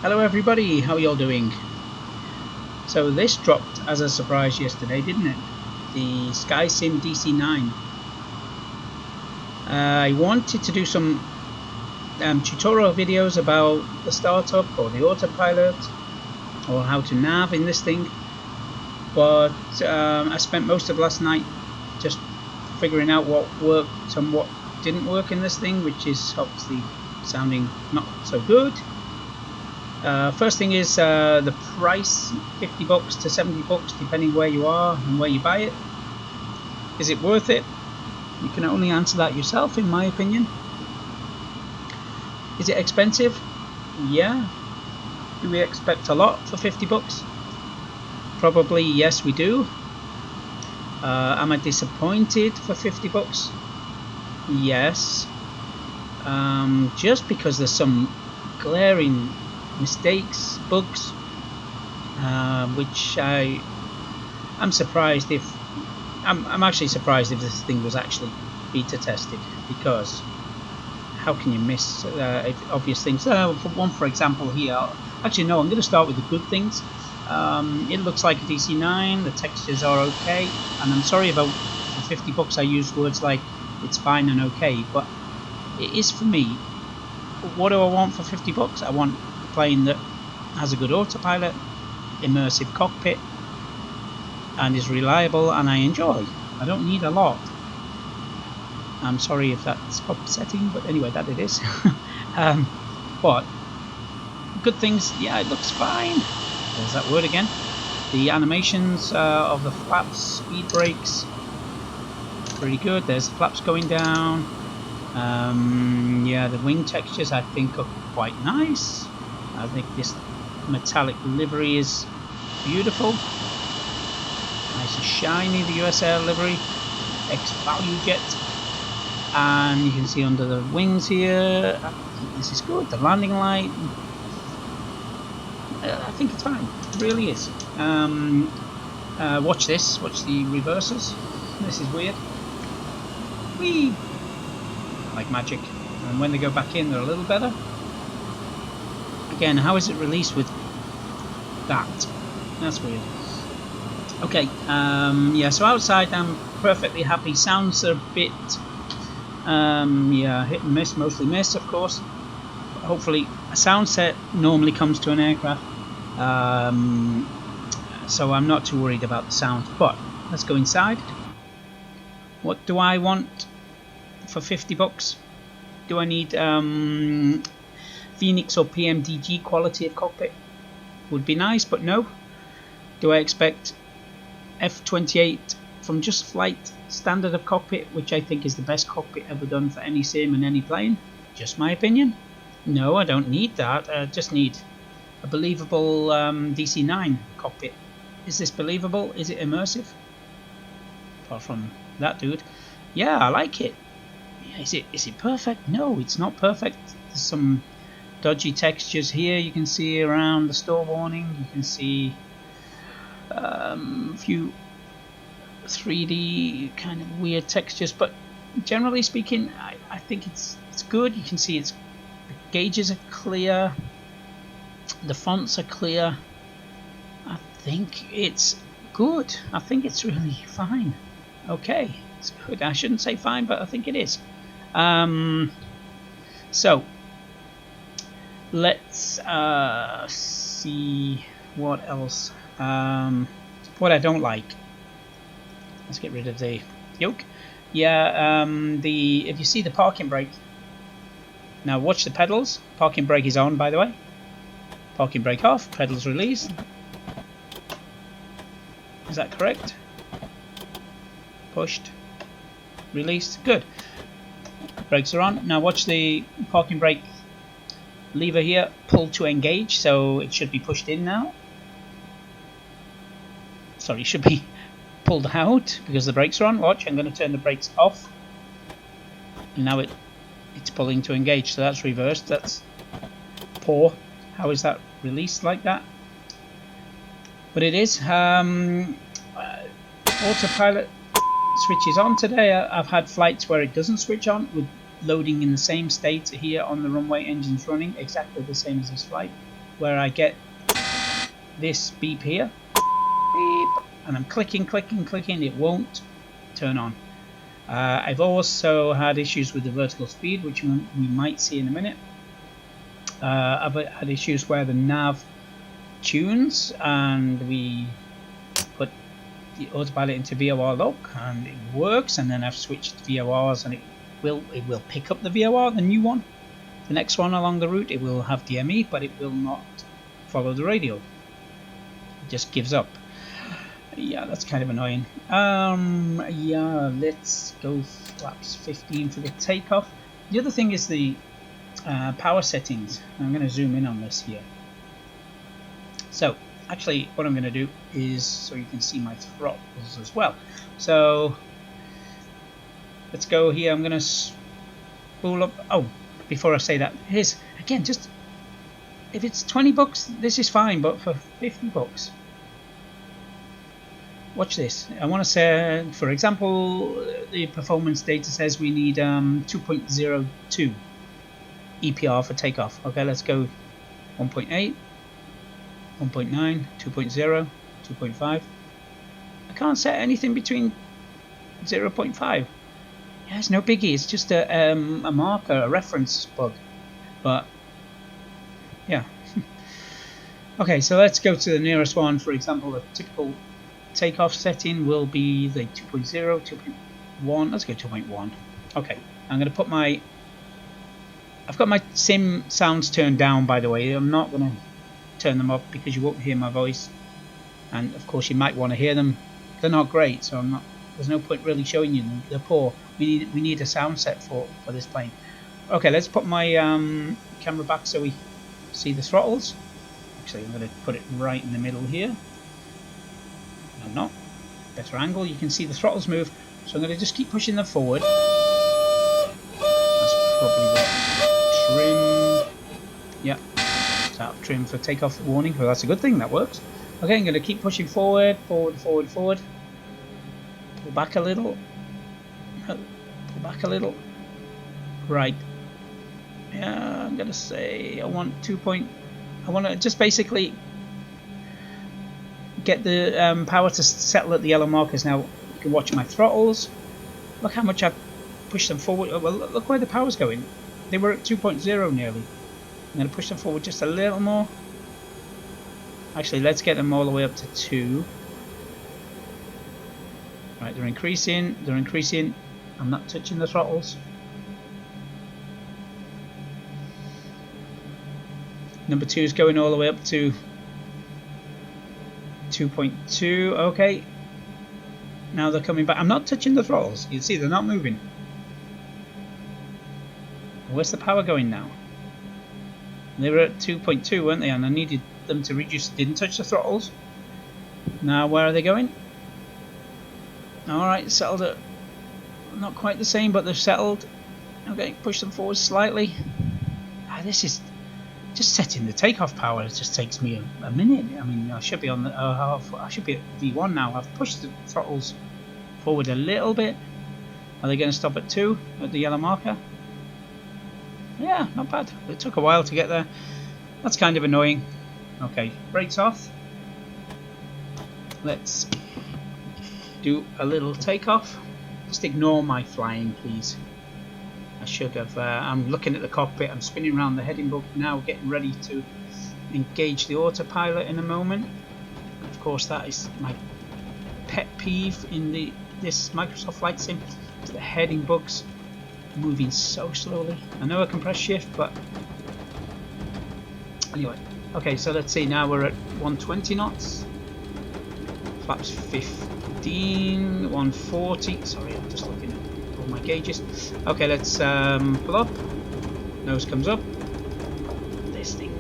Hello everybody, how are y'all doing? So this dropped as a surprise yesterday, didn't it? The SkySim DC-9. I wanted to do some tutorial videos about the startup or the autopilot or how to nav in this thing, but I spent most of last night just figuring out what worked and what didn't work in this thing, which is obviously sounding not so good. First thing is the price, $50 to $70 depending where you are and where you buy it. Is it worth it? You can only answer that yourself, in my opinion. Is it expensive? Yeah. Do we expect a lot for $50? Probably yes, we do. Am I disappointed for $50? Yes. Just because there's some glaring mistakes, bugs, which I'm surprised if I'm actually surprised if this thing was actually beta tested, because how can you miss obvious things? For example here, actually no, I'm going to start with the good things. It looks like a DC-9, the textures are okay, and I'm sorry about for $50 I used words like it's fine and okay, but it is for me. What do I want for $50? I want a plane that has a good autopilot, immersive cockpit, and is reliable and I enjoy. I don't need a lot. I'm sorry if that's upsetting, but anyway, that it is. But good things, yeah, it looks fine. There's that word again. The animations of the flaps, speed brakes, pretty good. There's the flaps going down. Yeah, the wing textures I think are quite nice. I think this metallic livery is beautiful. Nice and shiny, the US Air livery. X-Value Jet. And you can see under the wings here, I think this is good. The landing light, I think it's fine. It really is. Watch this. Watch the reversers. This is weird. Whee! Like magic. And when they go back in, they're a little better. Again, how is it released with that? That's weird. Okay, yeah, so outside I'm perfectly happy. Sounds are a bit, yeah, hit and miss, mostly miss, of course. Hopefully, a sound set normally comes to an aircraft, so I'm not too worried about the sound. But let's go inside. What do I want for $50? Do I need Phoenix or PMDG quality of cockpit? Would be nice, but no. Do I expect F-28 from Just Flight standard of cockpit, which I think is the best cockpit ever done for any sim and any plane? Just my opinion. No, I don't need that. I just need a believable DC-9 cockpit. Is this believable? Is it immersive? Apart from that dude. Yeah, I like it. Is it perfect? No, it's not perfect. There's some dodgy textures here. You can see around the store warning. You can see a few 3D kind of weird textures, but generally speaking, I think it's good. You can see the gauges are clear, the fonts are clear. I think it's good. I think it's really fine. Okay, it's good. I shouldn't say fine, but I think it is. So let's see what else. What I don't like. Let's get rid of the yoke. Yeah, if you see the parking brake. Now watch the pedals. Parking brake is on, by the way. Parking brake off. Pedals release. Is that correct? Pushed. Released. Good. Brakes are on. Now watch the parking brake lever here. Pull to engage. So it should be pushed in now. Sorry, it should be pulled out because the brakes are on. Watch, I'm going to turn the brakes off. And now it's pulling to engage. So that's reversed. That's poor. How is that released like that? But it is. Autopilot switches on today. I've had flights where it doesn't switch on with loading in the same state here on the runway, engines running exactly the same as this flight. where I get this beep here, beep, and I'm clicking, it won't turn on. I've also had issues with the vertical speed, which we might see in a minute. I've had issues where the nav tunes and we put the autopilot into VOR lock and it works, and then I've switched VORs and it will pick up the VOR, the new one, the next one along the route. It will have DME, but it will not follow the radio. It just gives up. Yeah, that's kind of annoying. Yeah, let's go flaps 15 for the takeoff. The other thing is the power settings. I'm going to zoom in on this here. So actually what I'm going to do is, so you can see my throttles as well. So let's go here. I'm going to spool up. Oh, before I say that, here's again, just if it's 20 bucks, this is fine, but for 50 bucks, watch this. I want to say, for example, the performance data says we need 2.02 EPR for takeoff. Okay, let's go 1.8, 1.9, 2.0, 2.5. I can't set anything between 0.5. Yeah, it's no biggie. It's just a marker, a reference bug. But yeah. Okay, so let's go to the nearest one. For example, a typical takeoff setting will be the 2.0, 2.1. Let's go 2.1. Okay, I'm going to put my... I've got my sim sounds turned down, by the way. I'm not going to turn them up because you won't hear my voice. And of course you might want to hear them. They're not great, so I'm not... There's no point really showing you them. They're poor. We need a sound set for this plane. Okay, let's put my camera back so we see the throttles. Actually, I'm going to put it right in the middle here. No, not. Better angle. You can see the throttles move. So I'm going to just keep pushing them forward. That's probably the trim. Yeah, it's out of trim for takeoff warning. Well, that's a good thing. That works. Okay, I'm going to keep pushing forward, forward. Pull back a little. Pull back a little. Right. Yeah, I'm gonna say I want I want to just basically get the power to settle at the yellow markers. Now you can watch my throttles. Look how much I've pushed them forward. Oh, well, look where the power's going. They were at 2.0 nearly. I'm gonna push them forward just a little more. Actually, let's get them all the way up to 2. Right, they're increasing. I'm not touching the throttles. Number 2 is going all the way up to 2.2. Okay. Now they're coming back. I'm not touching the throttles. You can see they're not moving. Where's the power going now? They were at 2.2, weren't they? And I needed them to reduce. Didn't touch the throttles. Now where are they going? Alright, settled at not quite the same, but they've settled. Okay, push them forward slightly. This is just setting the takeoff power. It just takes me a minute. I mean, I should be on the I should be at V1 now. I've pushed the throttles forward a little bit. Are they going to stop at 2 at the yellow marker? Yeah, not bad. It took a while to get there. That's kind of annoying. Okay, brakes off. Let's do a little takeoff. Just ignore my flying, please. I should have. I'm looking at the cockpit. I'm spinning around the heading book now, getting ready to engage the autopilot in a moment. Of course, that is my pet peeve in this Microsoft Flight Sim. The heading books moving so slowly. I know I can press shift, but anyway. Okay, so let's see. Now we're at 120 knots. Flaps 15, 140. Sorry, I'm just looking at all my gauges. Okay, let's pull up. Nose comes up. This thing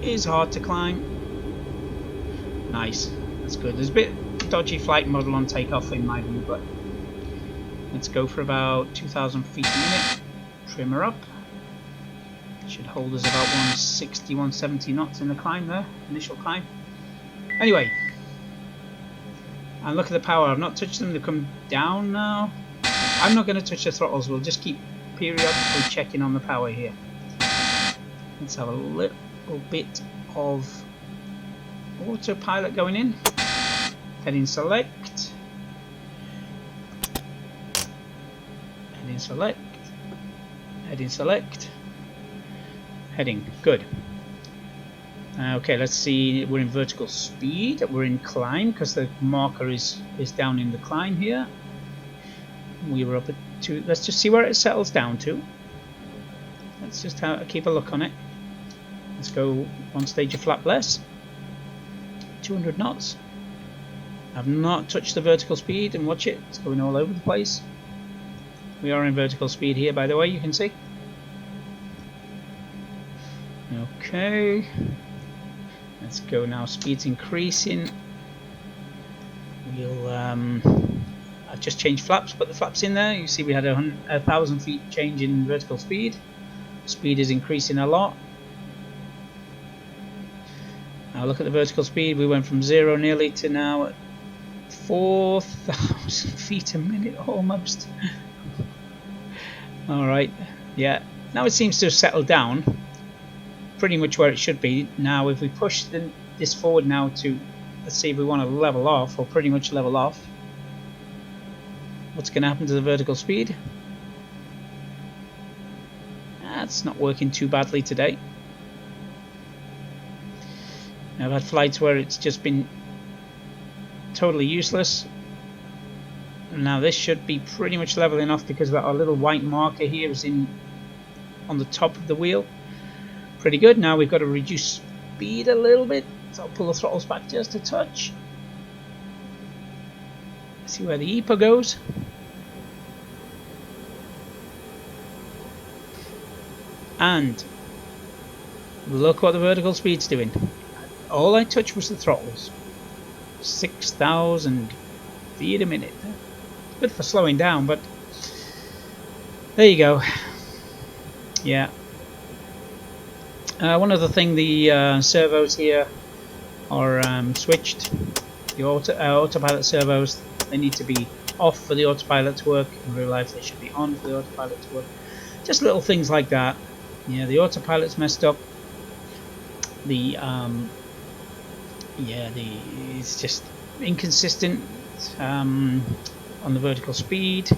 is hard to climb. Nice, that's good. There's a bit dodgy flight model on takeoff in my view, but let's go for about 2,000 feet a minute. Trim her up. Should hold us about 160, 170 knots in the climb there, initial climb. Anyway. And look at the power. I've not touched them. They've come down now. I'm not going to touch the throttles. We'll just keep periodically checking on the power here. Let's have a little bit of autopilot going in. Heading select. Heading select. Heading select. Heading. Good. Okay, let's see. We're in vertical speed. We're in climb because the marker is down in the climb here. We were up at 2. Let's just see where it settles down to. Let's just keep a look on it. Let's go 1 stage of flap less. 200 knots. I've not touched the vertical speed, and watch it. It's going all over the place. We are in vertical speed here, by the way, you can see. Okay. Let's go now. Speed's increasing. We'll I've just changed flaps, put the flaps in there. You see we had 1,000 feet change in vertical speed. Speed is increasing a lot. Now look at the vertical speed. We went from 0 nearly to now at 4,000 feet a minute almost. Alright, yeah. Now it seems to have settled down. Pretty much where it should be. Now if we push this forward now to, let's see if we want to level off, or pretty much level off. What's going to happen to the vertical speed? That's not working too badly today. I've had flights where it's just been totally useless. Now this should be pretty much leveling off because our little white marker here is on the top of the wheel. Pretty good. Now we've got to reduce speed a little bit, so I'll pull the throttles back just a touch. See where the EPA goes. And look what the vertical speed's doing. All I touched was the throttles. 6,000 feet a minute. Good for slowing down, but there you go. Yeah. One other thing, the servos here are switched. The autopilot servos, they need to be off for the autopilot to work. In real life they should be on for the autopilot to work. Just little things like that. Yeah, the autopilot's messed up. It's just inconsistent on the vertical speed.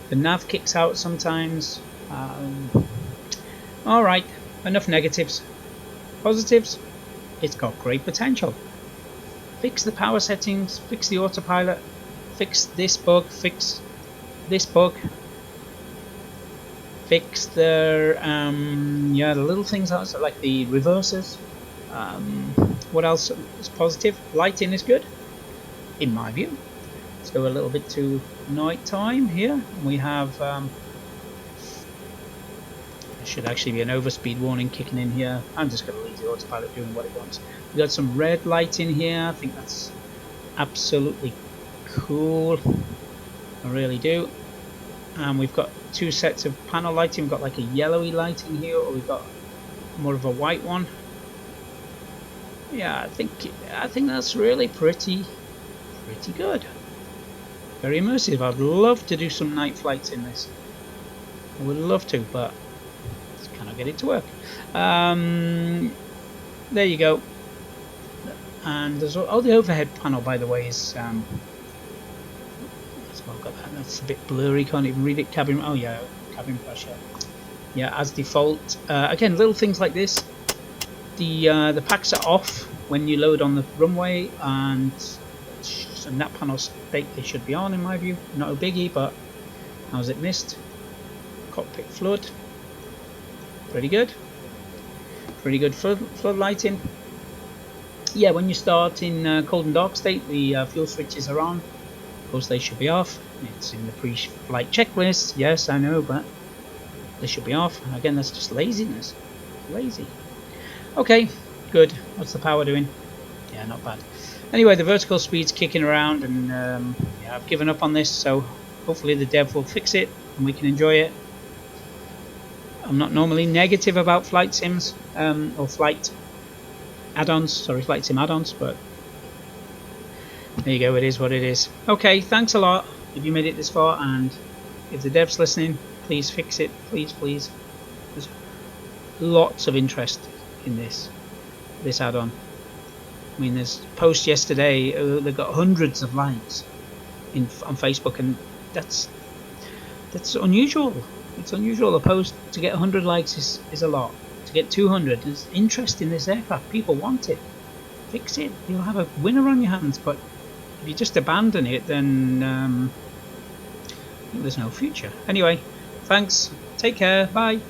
The nav kicks out sometimes. Alright, enough negatives. Positives, it's got great potential. Fix the power settings, fix the autopilot, fix this bug, fix this bug, fix the the little things like the reversers. What else is positive? Lighting is good, in my view. Let's go a little bit to night time here. We have there should actually be an overspeed warning kicking in here. I'm just going to leave the autopilot doing what it wants. We've got some red light in here. I think that's absolutely cool. I really do. And we've got 2 sets of panel lighting. We've got like a yellowy light in here, or we've got more of a white one. Yeah, I think that's really pretty good. Very immersive. I'd love to do some night flights in this. I would love to, but just cannot get it to work. There you go. And there's the overhead panel, by the way, is that's well got that. That's a bit blurry. Can't even read it. Cabin. Oh yeah, cabin pressure. Yeah, as default. Again, little things like this. The packs are off when you load on the runway, and that panel state they should be on, in my view. Not a biggie, but how's it missed? Cockpit flood. Pretty good. Pretty good flood lighting. Yeah, when you start in cold and dark state, the fuel switches are on. Of course, they should be off. It's in the pre-flight checklist. Yes, I know, but they should be off. Again, that's just laziness. Lazy. Okay, good. What's the power doing? Yeah, not bad. Anyway, the vertical speed's kicking around, and yeah, I've given up on this, so hopefully the dev will fix it and we can enjoy it. I'm not normally negative about flight sims or flight add-ons, sorry, flight sim add-ons, but there you go, it is what it is. Okay, thanks a lot if you made it this far, and if the dev's listening, please fix it, please. There's lots of interest in this. this add-on. I mean, there's a post yesterday they got hundreds of likes on Facebook, and that's unusual. It's unusual. A post to get 100 likes is a lot. To get 200, there's interest in this aircraft. People want it. Fix it. You'll have a winner on your hands. But if you just abandon it, then I think there's no future. Anyway, thanks. Take care. Bye.